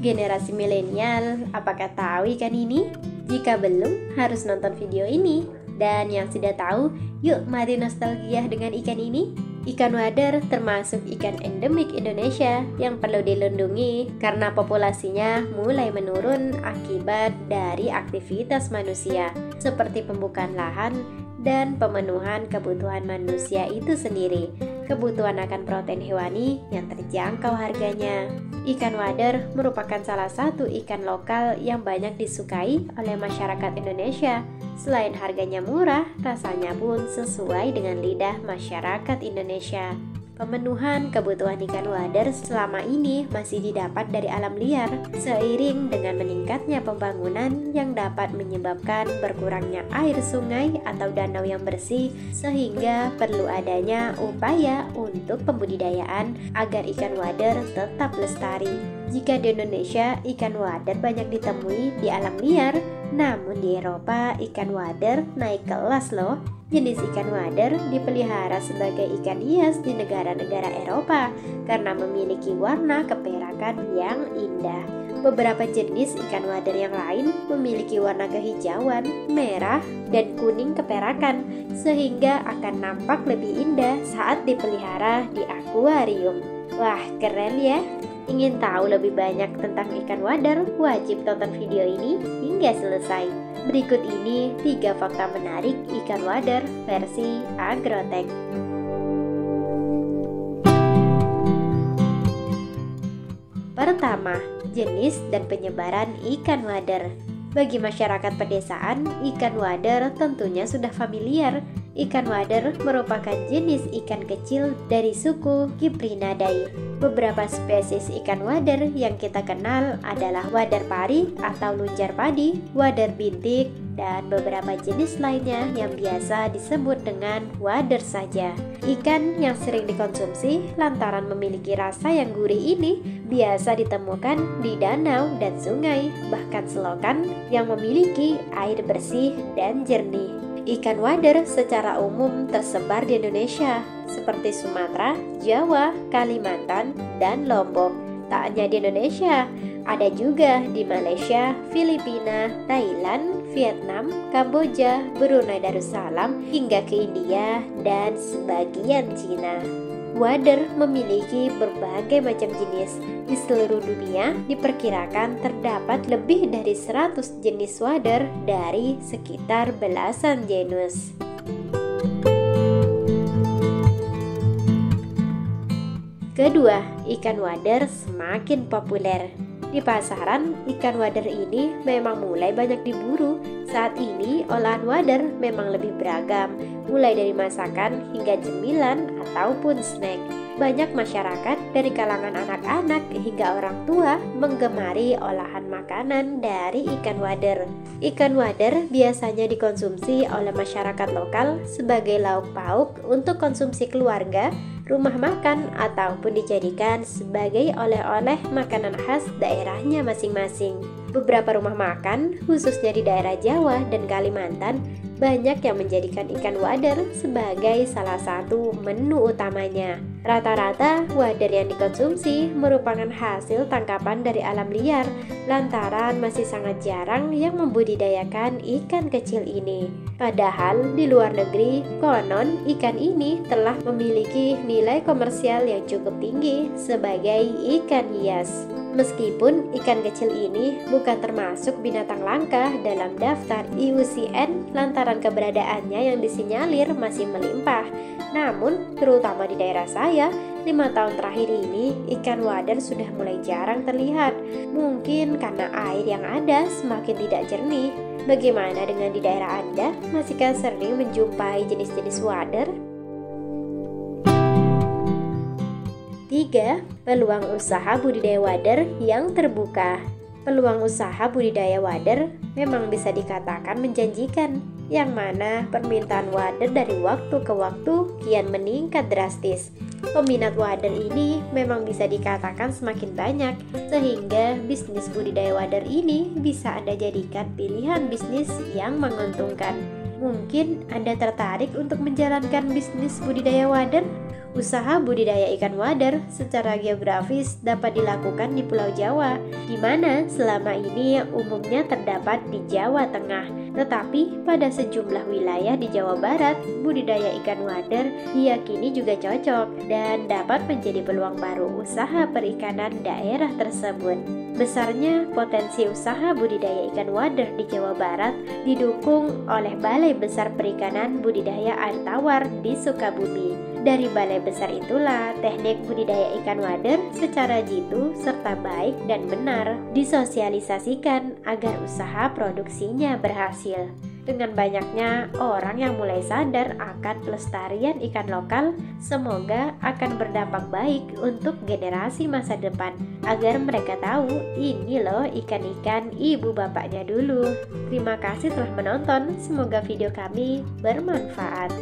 Generasi milenial, apakah tahu ikan ini? Jika belum, harus nonton video ini. Dan yang sudah tahu, yuk mari nostalgia dengan ikan ini. Ikan wader termasuk ikan endemik Indonesia yang perlu dilindungi karena populasinya mulai menurun akibat dari aktivitas manusia seperti pembukaan lahan dan pemenuhan kebutuhan manusia itu sendiri. Kebutuhan akan protein hewani yang terjangkau harganya. Ikan wader merupakan salah satu ikan lokal yang banyak disukai oleh masyarakat Indonesia. Selain harganya murah, rasanya pun sesuai dengan lidah masyarakat Indonesia. Pemenuhan kebutuhan ikan wader selama ini masih didapat dari alam liar, seiring dengan meningkatnya pembangunan yang dapat menyebabkan berkurangnya air sungai atau danau yang bersih, sehingga perlu adanya upaya untuk pembudidayaan agar ikan wader tetap lestari. Jika di Indonesia ikan wader banyak ditemui di alam liar, namun di Eropa ikan wader naik kelas loh. Jenis ikan wader dipelihara sebagai ikan hias di negara-negara Eropa karena memiliki warna keperakan yang indah. Beberapa jenis ikan wader yang lain memiliki warna kehijauan, merah, dan kuning keperakan, sehingga akan nampak lebih indah saat dipelihara di akuarium. Wah, keren ya! Ingin tahu lebih banyak tentang ikan wader? Wajib tonton video ini hingga selesai. Berikut ini 3 fakta menarik ikan wader versi Agrotech. Pertama, jenis dan penyebaran ikan wader. Bagi masyarakat pedesaan, ikan wader tentunya sudah familiar. Ikan wader merupakan jenis ikan kecil dari suku Cyprinidae. Beberapa spesies ikan wader yang kita kenal adalah wader pari atau lunjar padi, wader bintik, dan beberapa jenis lainnya yang biasa disebut dengan wader saja. Ikan yang sering dikonsumsi lantaran memiliki rasa yang gurih ini biasa ditemukan di danau dan sungai, bahkan selokan yang memiliki air bersih dan jernih. Ikan wader secara umum tersebar di Indonesia, seperti Sumatera, Jawa, Kalimantan, dan Lombok. Tak hanya di Indonesia, ada juga di Malaysia, Filipina, Thailand, Vietnam, Kamboja, Brunei Darussalam, hingga ke India dan sebagian Cina. Wader memiliki berbagai macam jenis. Di seluruh dunia diperkirakan terdapat lebih dari 100 jenis wader dari sekitar belasan genus. Kedua, ikan wader semakin populer. Di pasaran, ikan wader ini memang mulai banyak diburu. Saat ini, olahan wader memang lebih beragam, mulai dari masakan hingga cemilan ataupun snack. Banyak masyarakat dari kalangan anak-anak hingga orang tua menggemari olahan makanan dari ikan wader. Ikan wader biasanya dikonsumsi oleh masyarakat lokal sebagai lauk pauk untuk konsumsi keluarga, rumah makan, ataupun dijadikan sebagai oleh-oleh makanan khas daerahnya masing-masing. Beberapa rumah makan, khususnya di daerah Jawa dan Kalimantan, banyak yang menjadikan ikan wader sebagai salah satu menu utamanya. Rata-rata wader yang dikonsumsi merupakan hasil tangkapan dari alam liar, lantaran masih sangat jarang yang membudidayakan ikan kecil ini. Padahal di luar negeri, konon ikan ini telah memiliki nilai komersial yang cukup tinggi sebagai ikan hias. Meskipun ikan kecil ini bukan termasuk binatang langka dalam daftar IUCN lantaran keberadaannya yang disinyalir masih melimpah. Namun, terutama di daerah saya, 5 tahun terakhir ini ikan wader sudah mulai jarang terlihat. Mungkin karena air yang ada semakin tidak jernih. Bagaimana dengan di daerah Anda? Masihkah sering menjumpai jenis-jenis wader? 3. Peluang usaha budidaya wader yang terbuka. Peluang usaha budidaya wader memang bisa dikatakan menjanjikan, yang mana permintaan wader dari waktu ke waktu kian meningkat drastis. Peminat wader ini memang bisa dikatakan semakin banyak, sehingga bisnis budidaya wader ini bisa Anda jadikan pilihan bisnis yang menguntungkan. Mungkin Anda tertarik untuk menjalankan bisnis budidaya wader? Usaha budidaya ikan wader secara geografis dapat dilakukan di Pulau Jawa, di mana selama ini umumnya terdapat di Jawa Tengah. Tetapi pada sejumlah wilayah di Jawa Barat, budidaya ikan wader diyakini juga cocok dan dapat menjadi peluang baru usaha perikanan daerah tersebut. Besarnya potensi usaha budidaya ikan wader di Jawa Barat didukung oleh Balai Besar Perikanan Budidaya Air Tawar di Sukabumi. Dari balai besar itulah teknik budidaya ikan wader secara jitu serta baik dan benar disosialisasikan agar usaha produksinya berhasil. Dengan banyaknya orang yang mulai sadar akan pelestarian ikan lokal, semoga akan berdampak baik untuk generasi masa depan agar mereka tahu ini loh ikan-ikan ibu bapaknya dulu. Terima kasih telah menonton, semoga video kami bermanfaat.